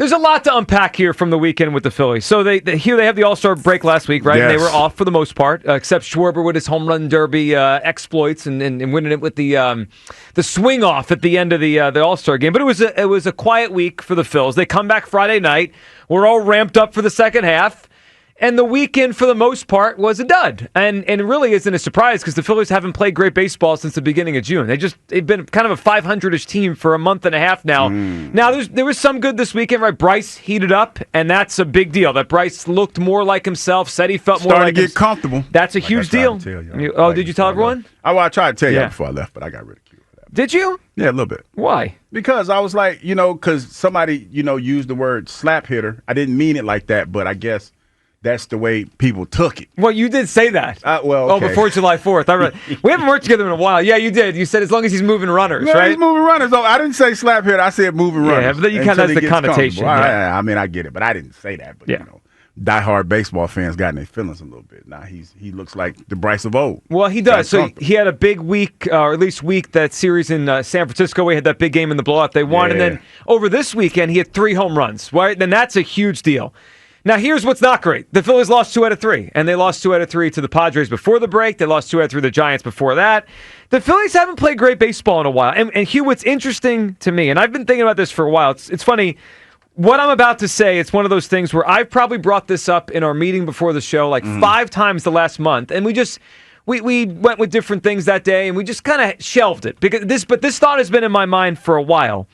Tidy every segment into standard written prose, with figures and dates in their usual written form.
there's a lot to unpack here from the weekend with the Phillies. So they have the All-Star break last week, right? Yes. And they were off for the most part, except Schwarber with his home run derby exploits and winning it with the swing off at the end of the All-Star game. But it was a quiet week for the Phils. They come back Friday night. We're all ramped up for the second half. And the weekend, for the most part, was a dud. And it really isn't a surprise because the Phillies haven't played great baseball since the beginning of June. They've been kind of a 500-ish team for a month and a half now. Now, there was some good this weekend, right? Bryce heated up, and that's a big deal. That Bryce looked more like himself, said he felt more like Starting to get comfortable. That's a huge deal. Did you tell everyone? I tried to tell you before I left, but I got ridiculed for that. Did you? Yeah, a little bit. Why? Because I was like, because somebody, used the word slap hitter. I didn't mean it like that, but I guess that's the way people took it. Well, you did say that. Okay. Oh, before July 4th. We haven't worked together in a while. Yeah, you did. You said as long as he's moving runners, no, right? He's moving runners. Oh, I didn't say slap hitter. I said moving runners. Yeah, but you kind of that's the connotation. Yeah. I mean, I get it, but I didn't say that. But, diehard baseball fans got in their feelings a little bit. Now he looks like the Bryce of old. Well, he does. So he had a big week, or at least week, that series in San Francisco. We had that big game in the blowout. They won. And then over this weekend, he had 3 home runs. Right? Then that's a huge deal. Now, here's what's not great. The Phillies lost 2 out of 3, and they lost 2 out of 3 to the Padres before the break. They lost 2 out of 3 to the Giants before that. The Phillies haven't played great baseball in a while. And Hugh, what's interesting to me, and I've been thinking about this for a while, it's funny, what I'm about to say, it's one of those things where I've probably brought this up in our meeting before the show like 5 times the last month, and we went with different things that day, and we just kind of shelved it. But this thought has been in my mind for a while.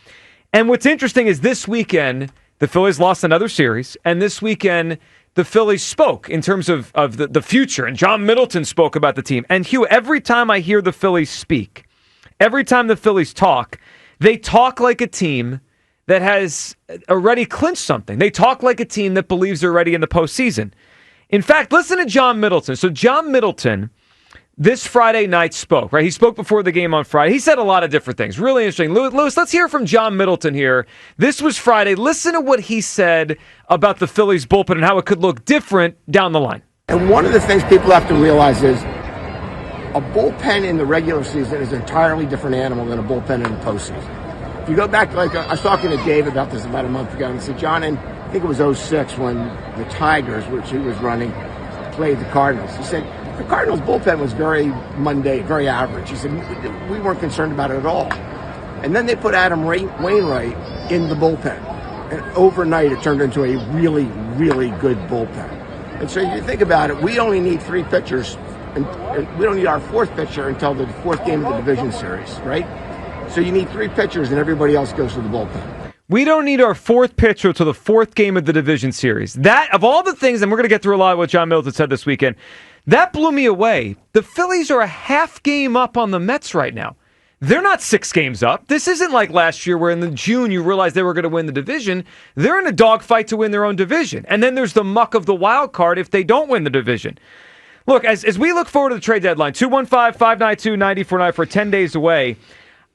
And what's interesting is this weekend, the Phillies lost another series, and this weekend the Phillies spoke in terms of the future, and John Middleton spoke about the team. And Hugh, every time I hear the Phillies speak, every time the Phillies talk, they talk like a team that has already clinched something. They talk like a team that believes they're ready in the postseason. In fact, listen to John Middleton. So John Middleton this Friday night spoke, right? He spoke before the game on Friday. He said a lot of different things. Really interesting. Lewis, let's hear from John Middleton here. This was Friday. Listen to what he said about the Phillies bullpen and how it could look different down the line. And one of the things people have to realize is a bullpen in the regular season is an entirely different animal than a bullpen in the postseason. If you go back, I was talking to Dave about this about a month ago, and he said, John, and I think it was 06 when the Tigers, which he was running, played the Cardinals. He said, the Cardinals' bullpen was very mundane, very average. He said, we weren't concerned about it at all. And then they put Adam Wainwright in the bullpen. And overnight, it turned into a really, really good bullpen. And so you think about it, we only need 3 pitchers, and we don't need our 4th pitcher until the 4th game of the division series, right? So you need 3 pitchers, and everybody else goes to the bullpen. We don't need our 4th pitcher to the 4th game of the division series. That, of all the things, and we're going to get through a lot of what John Middleton said this weekend, that blew me away. The Phillies are a half game up on the Mets right now. They're not 6 games up. This isn't like last year where in the June you realized they were going to win the division. They're in a dogfight to win their own division. And then there's the muck of the wild card if they don't win the division. Look, as we look forward to the trade deadline, 215-592-9494, 10 days away,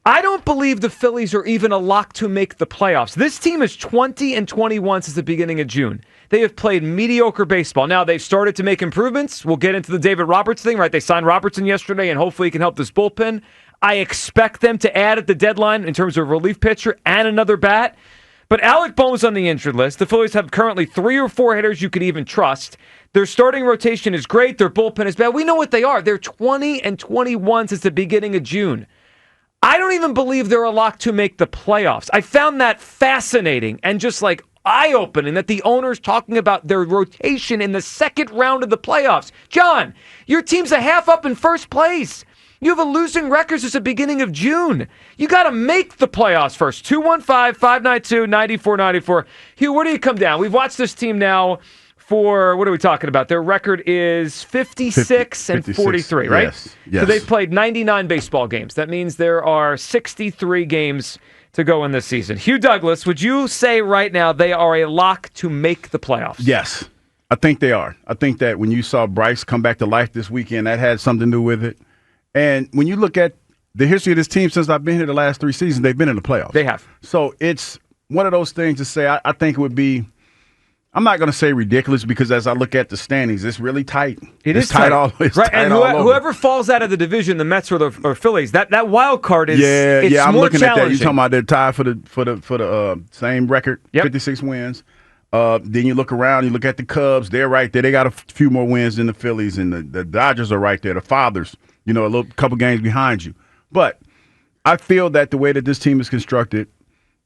I don't believe the Phillies are even a lock to make the playoffs. This team is 20-21 since the beginning of June. They have played mediocre baseball. Now, they've started to make improvements. We'll get into the David Roberts thing, right? They signed Robertson yesterday, and hopefully he can help this bullpen. I expect them to add at the deadline in terms of a relief pitcher and another bat. But Alec Boehm's on the injured list. The Phillies have currently 3 or 4 hitters you could even trust. Their starting rotation is great. Their bullpen is bad. We know what they are. They're 20-21 since the beginning of June. I don't even believe they're a lock to make the playoffs. I found that fascinating and just like eye-opening that the owner's talking about their rotation in the second round of the playoffs. John, your team's a half up in first place. You have a losing record since the beginning of June. You got to make the playoffs first. 215-592-9494. Hugh, where do you come down? We've watched this team now for, what are we talking about? Their record is 56 and 43, right? Yes. So they've played 99 baseball games. That means there are 63 games to go in this season. Hugh Douglas, would you say right now they are a lock to make the playoffs? Yes, I think they are. I think that when you saw Bryce come back to life this weekend, that had something to do with it. And when you look at the history of this team since I've been here the last 3 seasons, they've been in the playoffs. They have. So it's one of those things to say, I think it would be I'm not going to say ridiculous because as I look at the standings, it's really tight. It's tight. It's right, tight and whoever falls out of the division, the Mets or Phillies, that wild card is it's I'm more looking at that. You're talking challenging. about they're tied for the same record, 56 wins. Then you look around, you look at the Cubs, they're right there. They got a few more wins than the Phillies, and the Dodgers are right there. The Fathers, a couple games behind you. But I feel that the way that this team is constructed,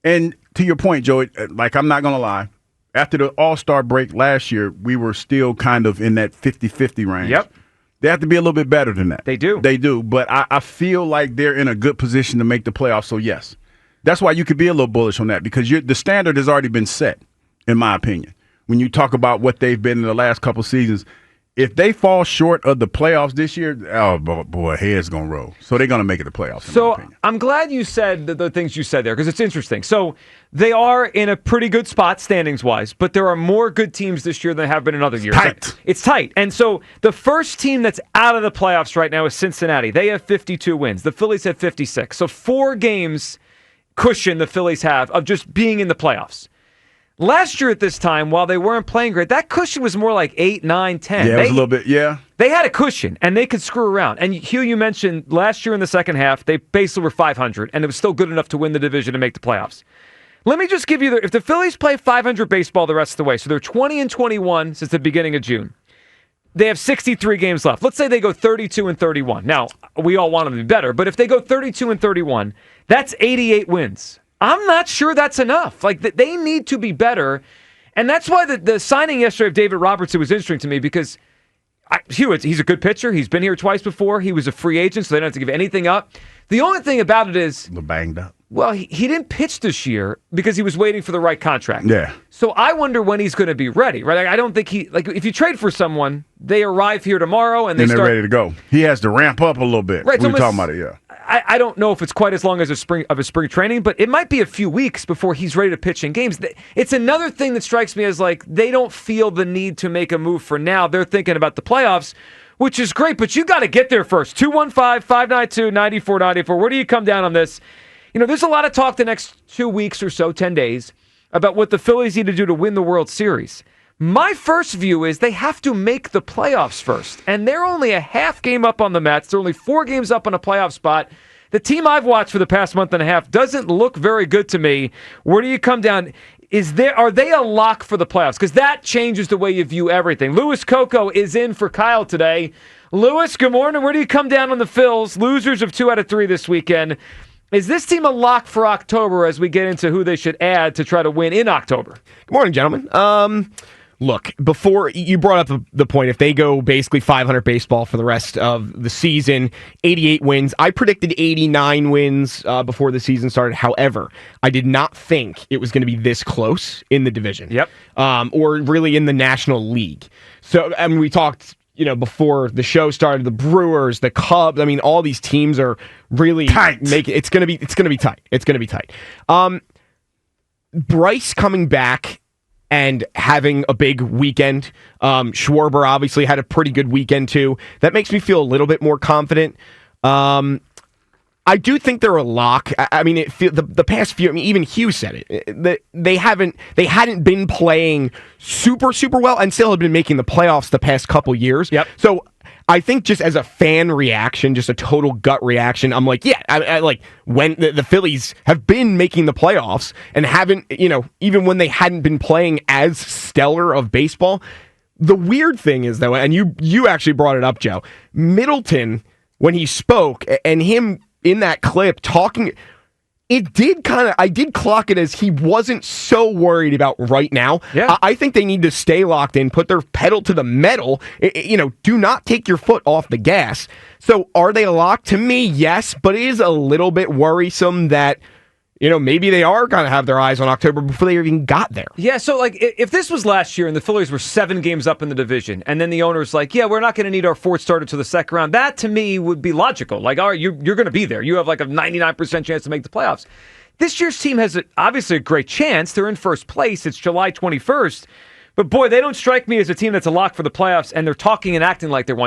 and to your point, Joey, like I'm not going to lie, after the All-Star break last year, we were still kind of in that 50-50 range. Yep. They have to be a little bit better than that. They do. They do. But I feel like they're in a good position to make the playoffs. So, yes, that's why you could be a little bullish on that because the standard has already been set, in my opinion. When you talk about what they've been in the last couple seasons, if they fall short of the playoffs this year, oh, boy, head's going to roll. So they're going to make it the playoffs, in my opinion. I'm glad you said the things you said there because it's interesting. So they are in a pretty good spot standings-wise, but there are more good teams this year than there have been in other years. Tight. It's tight. And so the first team that's out of the playoffs right now is Cincinnati. They have 52 wins. The Phillies have 56. So 4 games cushion the Phillies have of just being in the playoffs. Last year at this time, while they weren't playing great, that cushion was more like 8, 9, 10. Yeah, it was a little bit, yeah. They had a cushion, and they could screw around. And Hugh, you mentioned last year in the second half, they basically were 500, and it was still good enough to win the division and make the playoffs. Let me just give you if the Phillies play 500 baseball the rest of the way, so they're 20-21 since the beginning of June. They have 63 games left. Let's say they go 32-31. Now, we all want them to be better, but if they go 32-31, that's 88 wins. I'm not sure that's enough. Like, they need to be better. And that's why the signing yesterday of David Robertson was interesting to me because he's a good pitcher. He's been here twice before. He was a free agent, so they don't have to give anything up. The only thing about it is... A little banged up. Well, he didn't pitch this year because he was waiting for the right contract. Yeah. So I wonder when he's going to be ready, right? I don't think if you trade for someone, they arrive here tomorrow and they're ready to go. He has to ramp up a little bit. Right. We were talking about it, yeah. I don't know if it's quite as long as a spring training, but it might be a few weeks before he's ready to pitch in games. It's another thing that strikes me as like they don't feel the need to make a move for now. They're thinking about the playoffs, which is great, but you got to get there first. 215-592-9494. Where do you come down on this? There's a lot of talk the next 2 weeks or so, 10 days, about what the Phillies need to do to win the World Series. My first view is they have to make the playoffs first, and they're only a half game up on the Mets. They're only 4 games up on a playoff spot. The team I've watched for the past month and a half doesn't look very good to me. Where do you come down? Are they a lock for the playoffs? Because that changes the way you view everything. Louis Coco is in for Kyle today. Louis, good morning. Where do you come down on the Phils? Losers of 2 out of 3 this weekend. Is this team a lock for October as we get into who they should add to try to win in October? Good morning, gentlemen. Look, before you brought up the point, if they go basically 500 baseball for the rest of the season, 88 wins. I predicted 89 wins before the season started. However, I did not think it was going to be this close in the division. Yep. Or really in the National League. So, we talked... before the show started, the Brewers, the Cubs, all these teams are really tight. It's gonna be tight. It's gonna be tight. Bryce coming back and having a big weekend. Schwarber obviously had a pretty good weekend too. That makes me feel a little bit more confident. I do think they're a lock. The past few. Even Hugh said it. They hadn't been playing super well, and still have been making the playoffs the past couple years. Yep. So I think just as a fan reaction, just a total gut reaction, I'm like, yeah, I like when the Phillies have been making the playoffs and haven't, even when they hadn't been playing as stellar of baseball. The weird thing is though, and you actually brought it up, Joe, Middleton when he spoke and him. In that clip, talking, I did clock it as he wasn't so worried about right now. Yeah. I think they need to stay locked in, put their pedal to the metal. Do not take your foot off the gas. So are they locked? To me, yes, but it is a little bit worrisome that, maybe they are going to have their eyes on October before they even got there. Yeah, so like if this was last year and the Phillies were 7 games up in the division, and then the owner's like, yeah, we're not going to need our 4th starter to the second round, that to me would be logical. Like, all right, you're going to be there. You have like a 99% chance to make the playoffs. This year's team has obviously a great chance. They're in first place. It's July 21st. But boy, they don't strike me as a team that's a lock for the playoffs, and they're talking and acting like they want